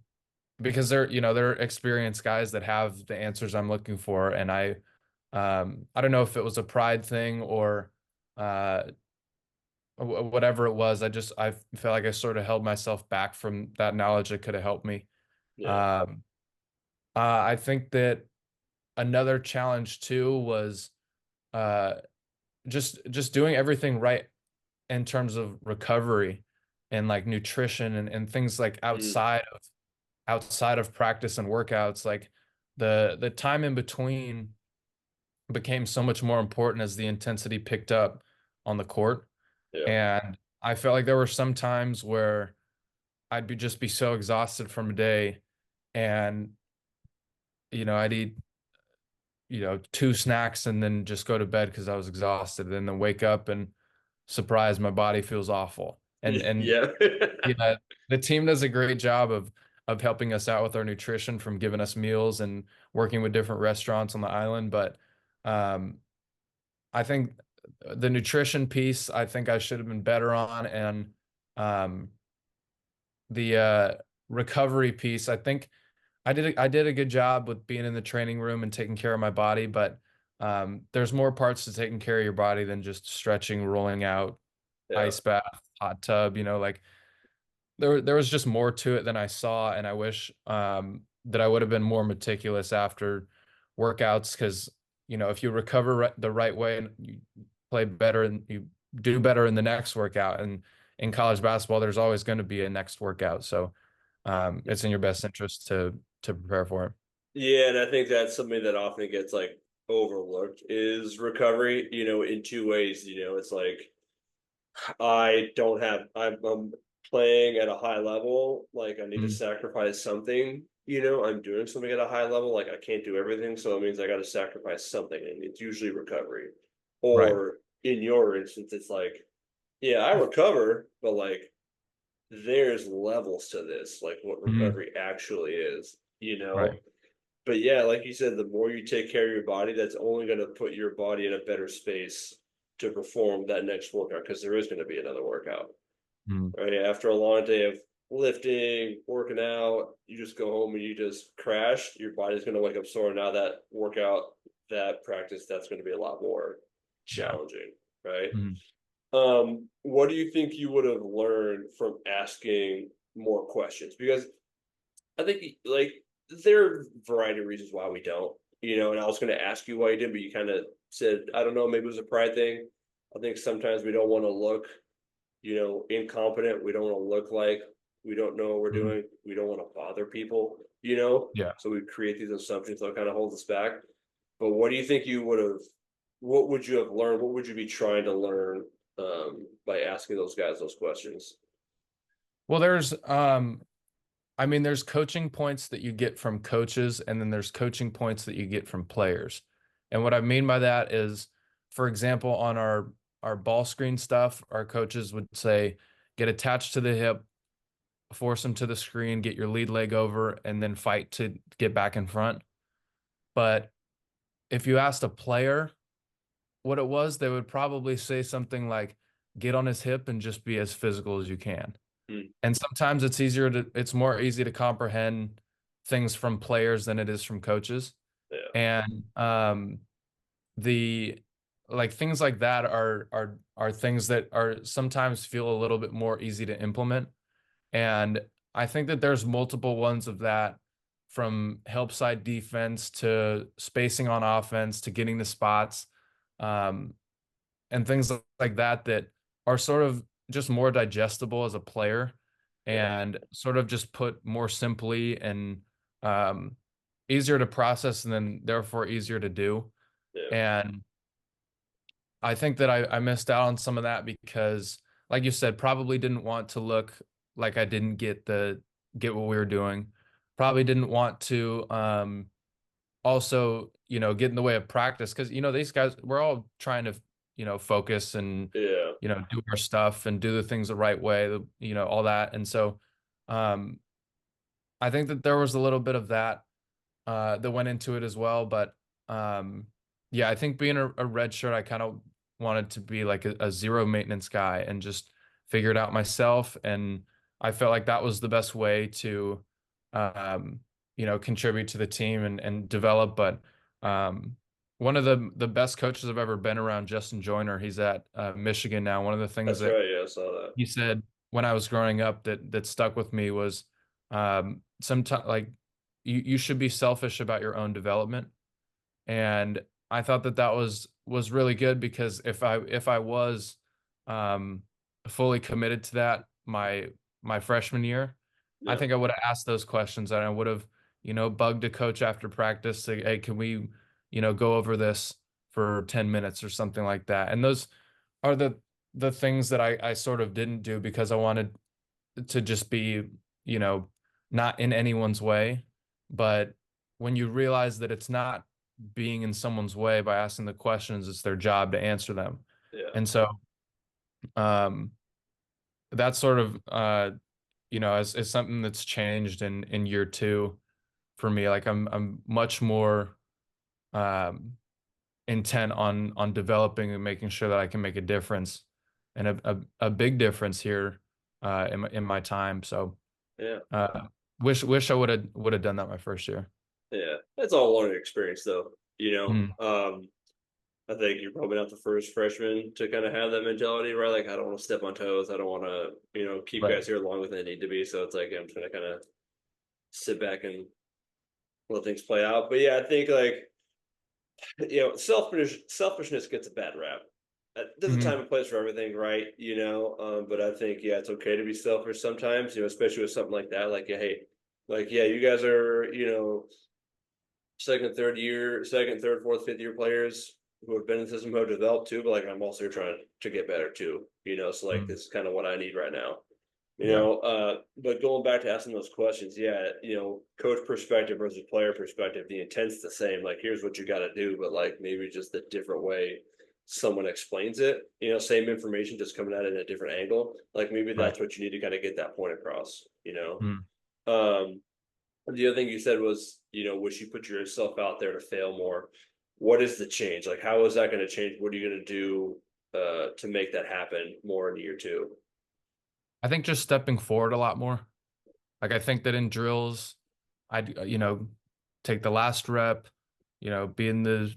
because they're experienced guys that have the answers I'm looking for. And I don't know if it was a pride thing or uh, whatever it was. I felt like I sort of held myself back from that knowledge that could have helped me. Yeah. Um, I think that another challenge too was uh just doing everything right in terms of recovery and like nutrition and things like Mm, outside of practice and workouts. Like the time in between became so much more important as the intensity picked up on the court. yeah. And I felt like there were some times where just be so exhausted from a day, and I'd eat two snacks and then just go to bed because I was exhausted, and then wake up and surprise, my body feels awful. And Yeah. yeah, the team does a great job of helping us out with our nutrition, from giving us meals and working with different restaurants on the island. But um, I think the nutrition piece, I think I should have been better on, and um, the recovery piece, I think I did a good job with being in the training room and taking care of my body. But there's more parts to taking care of your body than just stretching, rolling out, Yeah. ice bath, hot tub. Like there was just more to it than I saw, and I wish that I would have been more meticulous after workouts, because if you recover the right way and you play better and you do better in the next workout, and in college basketball there's always going to be a next workout. So it's in your best interest to prepare for it. Yeah, and I think that's something that often gets like overlooked is recovery, in two ways. It's like I'm playing at a high level, like I need to Mhm. sacrifice something, I'm doing something at a high level, like I can't do everything, so it means I got to sacrifice something, and it's usually recovery. Right. Or in your instance, it's like, yeah, I recover, but like there's levels to this, like what Mhm. recovery actually is, Right. But yeah, like you said, the more you take care of your body, that's only going to put your body in a better space to perform that next workout, because there is going to be another workout. Mhm. Right after a long day of lifting, working out, you just go home and you just crash. Your body's going to wake up sore. Now that workout, that practice, that's going to be a lot more Yeah. challenging, right? Mhm. What do you think you would have learned from asking more questions? Because I think like there are a variety of reasons why we don't, and I was going to ask you why you did, but you kind of said, I don't know, maybe it was a pride thing. I think sometimes we don't want to look, incompetent. We don't want to look like we don't know what we're Mhm. doing. We don't want to bother people, Yeah. so we create these assumptions that kind of hold us back. But what do you think you would have, what would you have learned? What would you be trying to learn by asking those guys those questions? Well, I mean, there's coaching points that you get from coaches, and then there's coaching points that you get from players. And what I mean by that is, for example, on our ball screen stuff, our coaches would say, get attached to the hip, force them to the screen, get your lead leg over, and then fight to get back in front. But if you asked a player what it was, they would probably say something like, get on his hip and just be as physical as you can. Hmm, And sometimes it's more easy to comprehend things from players than it is from coaches. yeah, And the like things like that are things that are sometimes feel a little bit more easy to implement. And I think that there's multiple ones of that, from help side defense to spacing on offense to getting the spots. Um, and things like that that are sort of just more digestible as a player, yeah, and sort of just put more simply and um, easier to process, and then therefore easier to do. yeah, And I think that I missed out on some of that because, like you said, probably didn't want to look like I didn't get what we were doing. Probably didn't want to also, get in the way of practice, because these guys, we're all trying to focus and yeah, do our stuff and do the things the right way, all that. And so um I think that there was a little bit of that that went into it as well. But um yeah, I think being a red shirt, I kind of wanted to be like a zero maintenance guy and just figure it out myself. And I felt like that was the best way to um contribute to the team and develop. But um one of the best coaches I've ever been around, Justin Joyner, he's at Michigan now. One of the things that's that right. Yeah, I saw that. he said when I was growing up that stuck with me was, sometimes, like, you should be selfish about your own development. And I thought that that was really good because if I was um, fully committed to that my freshman year, I Yeah. think I would have asked those questions and I would have, bugged a coach after practice, say, hey, can we, go over this for 10 minutes or something like that. And those are the things that I sort of didn't do because I wanted to just be, you know, not in anyone's way. But when you realize that it's not being in someone's way by asking the questions, it's their job to answer them. Yeah. And so um that's sort of is something that's changed in year two for me. Like I'm much more um intent on developing and making sure that I can make a difference and a big difference here in my time. So Yeah. uh wish I would have done that my first year. Yeah. That's all a learning experience though. Mhm. I think you're probably not the first freshman to kind of have that mentality, right? Like, I don't want to step on toes. I don't want to, keep Right. guys here longer than they need to be. So it's like, I'm just going to kind of sit back and let things play out. But yeah, I think like, selfishness gets a bad rap. There's a Mhm. time and place for everything, right? But I think, yeah, it's okay to be selfish sometimes, especially with something like that. Like, yeah, hey, like, yeah, you guys are, second, third, fourth, fifth year players who have been in the system who have developed too, but like I'm also trying to get better too, so like Mhm. this is kind of what I need right now. Yeah. But going back to asking those questions, yeah, coach perspective versus player perspective, the intent's the same. Like, here's what you got to do, but like maybe just a different way someone explains it. Same information, just coming at it in a different angle. Like maybe Right. that's what you need to kind of get that point across. Mhm. Um, the other thing you said was, wish you put yourself out there to fail more. What is the change? Like, how is that going to change? What are you going to do to make that happen more in year two? I think just stepping forward a lot more. Like I think that in drills, I'd take the last rep, be in the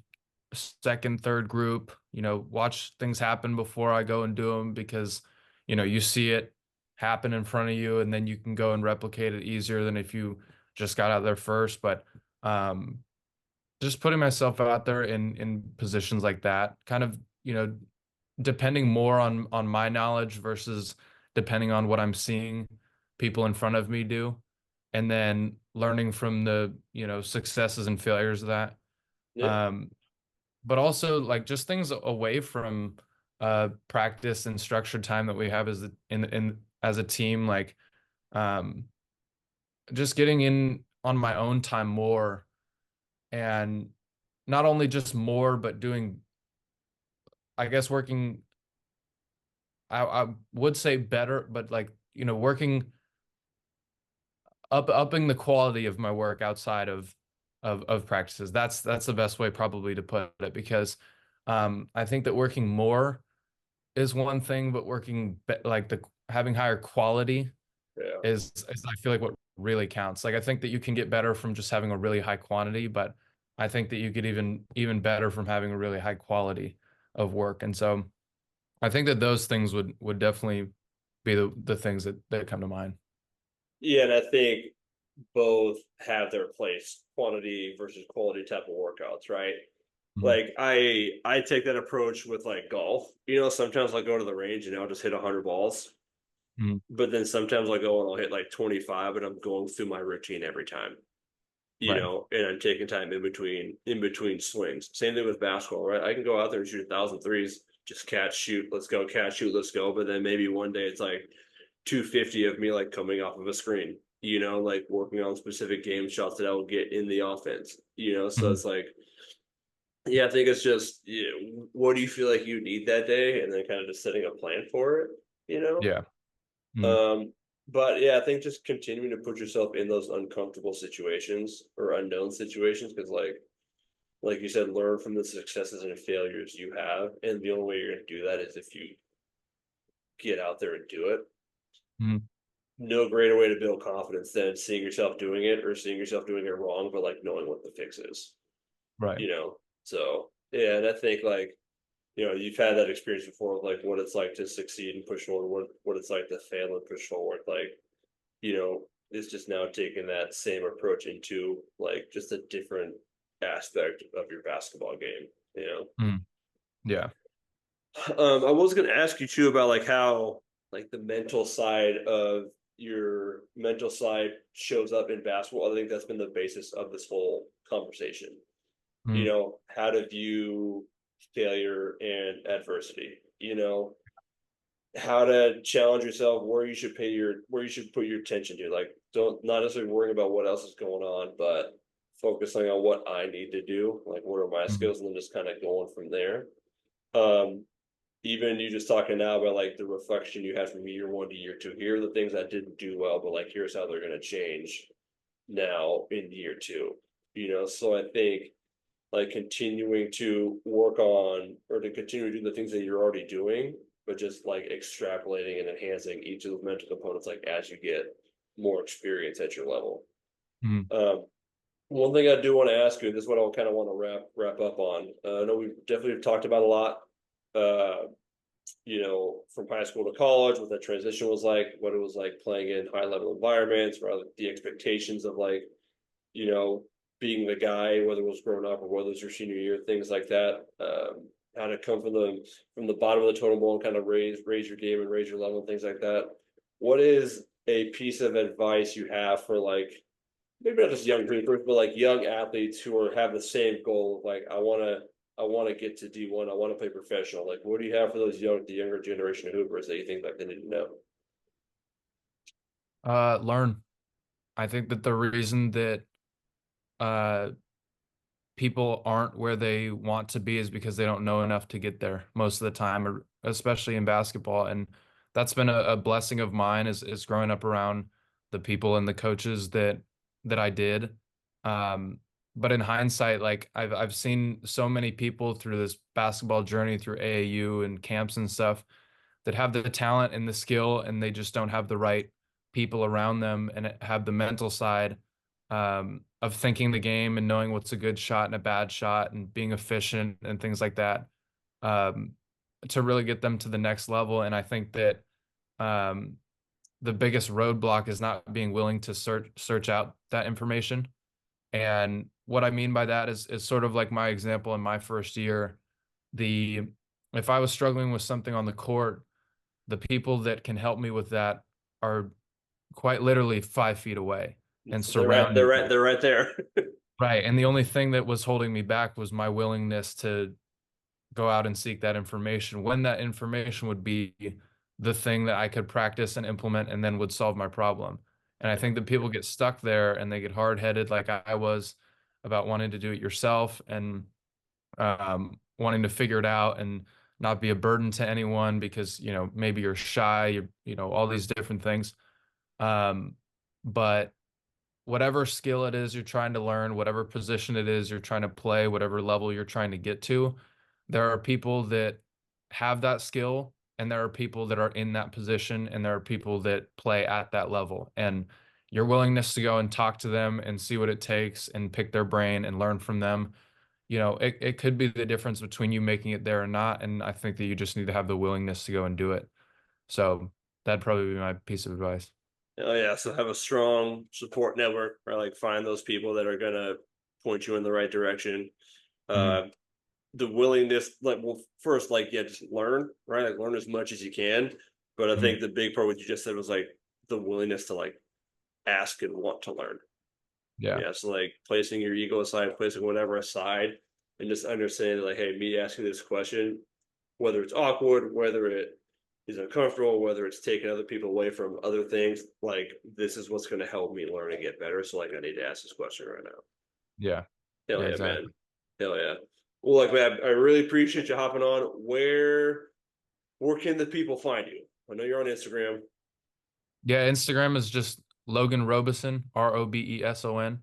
second, third group, watch things happen before I go and do them because you see it happen in front of you and then you can go and replicate it easier than if you just got out there first. But um, just putting myself out there in positions like that, kind of, depending more on my knowledge versus depending on what I'm seeing people in front of me do, and then learning from the, successes and failures of that. Yeah, Um, but also like just things away from practice and structured time that we have in as a team, like um just getting in on my own time more and not only just more, but doing, I guess, working, I would say better, but like, working upping the quality of my work outside of practices. That's the best way probably to put it because I think that working more is one thing, but like the having higher quality yeah, is I feel like what really counts. Like I think that you can get better from just having a really high quantity, but I think that you get even better from having a really high quality of work. And so I think that those things would definitely be the things that come to mind. yeah. And I think both have their place, quantity versus quality type of workouts, right? Mhm. Like I take that approach with like golf. Sometimes I'll go to the range and I'll just hit 100 balls. Mhm. But then sometimes I'll go and I'll hit like 25 and I'm going through my routine every time. Right. And I'm taking time in between swings. Same thing with basketball, right? I can go out there and shoot 1,000 threes, just catch, shoot, let's go, catch, shoot, let's go. But then maybe one day it's like 250 of me like coming off of a screen, like working on specific game shots that I will get in the offense, So Mhm. it's like, yeah, I think it's just, what do you feel like you need that day, and then kind of just setting a plan for it, you know. Yeah. Mhm. Um, but yeah, I think just continuing to put yourself in those uncomfortable situations or unknown situations, because like you said, learn from the successes and failures you have, and the only way you're going to do that is if you get out there and do it. Mhm. No greater way to build confidence than seeing yourself doing it or seeing yourself doing it wrong, but like knowing what the fix is, Right. So yeah, and I think like, you've had that experience before of like what it's like to succeed and push forward, what it's like to fail and push forward. Like, it's just now taking that same approach into like just a different aspect of your basketball game, you know. Mm, yeah. I was going to ask you too about like how like the mental side of your mental side shows up in basketball. I think that's been the basis of this whole conversation. You Mm. know, how to view failure and adversity. You know, how to challenge yourself, where you should put your attention to. Like, don't not necessarily worrying about what else is going on, but focusing on what I need to do. Like, what are my Mm. skills, and then just kind of going from there. Um, Even you just talking now about like the reflection you had from year one to year two. Here are the things I didn't do well, but like here's how they're going to change now in year two. You know, so I think like continuing to work on or to continue to do the things that you're already doing, but just like extrapolating and enhancing each of the mental components like as you get more experience at your level. Mm. Um, One thing I do want to ask you, this is what I kind of want to wrap up on. I know we've definitely talked about a lot. Uh, you know, from high school to college, what that transition was like, what it was like playing in high level environments, or the expectations of like, you know, being the guy, whether it was growing up or whether it was your senior year, things like that. How to come from the bottom of the totem pole and kind of raise your game and raise your level and things like that. What is a piece of advice you have for like maybe not just young hoopers, but like young athletes who are have the same goal of like I want to get to D1, I want to play professional. Like, what do you have for the younger generation of hoopers that you think like they need to know? Learn. I think that the reason that uh people aren't where they want to be is because they don't know enough to get there most of the time, especially in basketball. And that's been a blessing of mine is growing up around the people and the coaches that I did. Um, but in hindsight, like I've seen so many people through this basketball journey through AAU and camps and stuff that have the talent and the skill, and they just don't have the right people around them and have the mental side of thinking the game and knowing what's a good shot and a bad shot and being efficient and things like that um, to really get them to the next level. And I think that um, the biggest roadblock is not being willing to search out that information. And what I mean by that is sort of like my example in my first year. The If I was struggling with something on the court, the people that can help me with that are quite literally 5 feet away and So they're surrounding right, me. they're right there. Right. And the only thing that was holding me back was my willingness to go out and seek that information when that information would be the thing that I could practice and implement and then would solve my problem. And I think that people get stuck there and they get hard-headed like I was about wanting to do it yourself and wanting to figure it out and not be a burden to anyone because, maybe you're shy, all these different things. Um, but whatever skill it is you're trying to learn, whatever position it is you're trying to play, whatever level you're trying to get to, there are people that have that skill and there are people that are in that position and there are people that play at that level. And your willingness to go and talk to them and see what it takes and pick their brain and learn from them, it could be the difference between you making it there or not. And I think that you just need to have the willingness to go and do it. So that'd probably be my piece of advice. Oh yeah, so have a strong support network, or like find those people that are gonna point you in the right direction. Mhm. Uh, the willingness, like, well, first, like, yeah, just learn, right? Like, learn as much as you can. But I think Mhm. the big part what you just said was like the willingness to like ask and want to learn. Yeah. Yeah, so like placing your ego aside, placing whatever aside, and just understanding like, hey, me asking this question, whether it's awkward, whether it is uncomfortable, whether it's taking other people away from other things, like this is what's going to help me learn and get better. So like, I need to ask this question right now. Yeah. Hell Yeah, yeah, man. exactly. Hell yeah. Well, like, man, I really appreciate you hopping on. Where can the people find you? I know you're on Instagram. Yeah, Instagram is just Logan Robeson, Robeson.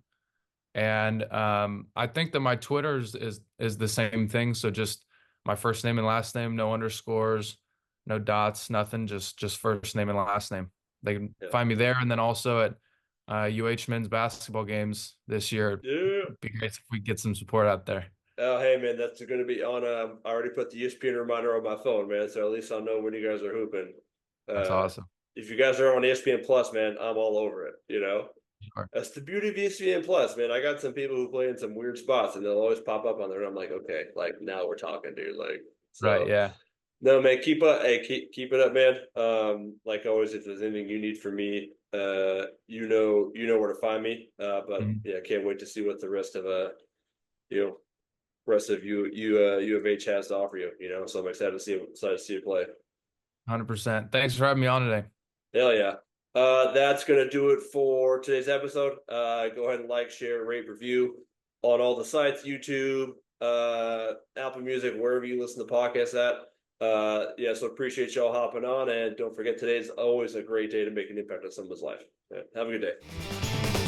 And I think that my Twitter is the same thing. So just my first name and last name, no underscores, no dots, nothing, just first name and last name. They can Yeah. find me there, and then also at UH men's basketball games this year. Yeah. It'd be great if we get some support out there. Oh, hey, man, that's going to be on. I already put the ESPN reminder on my phone, man. So at least I'll know when you guys are hooping. That's Uh, awesome. if you guys are on ESPN Plus, man, I'm all over it. You know. Sure. That's the beauty of ESPN Plus, man. I got some people who play in some weird spots, and they'll always pop up on there. And I'm like, okay, like now we're talking, dude. Like, Right. so Yeah. no, man, keep up. Hey, keep it up, man. Like always, if there's anything you need from me, you know where to find me. But Mhm. yeah, can't wait to see what the rest of you know, rest of U of H has to offer you. You know, so I'm excited to see you play. 100%. Thanks for having me on today. Hell yeah. That's gonna do it for today's episode. Go ahead and like, share, rate, review on all the sites, YouTube, Apple Music, wherever you listen to podcasts at. Yeah, so appreciate y'all hopping on, and don't forget today's always a great day to make an impact on someone's life. Yeah, have a good day.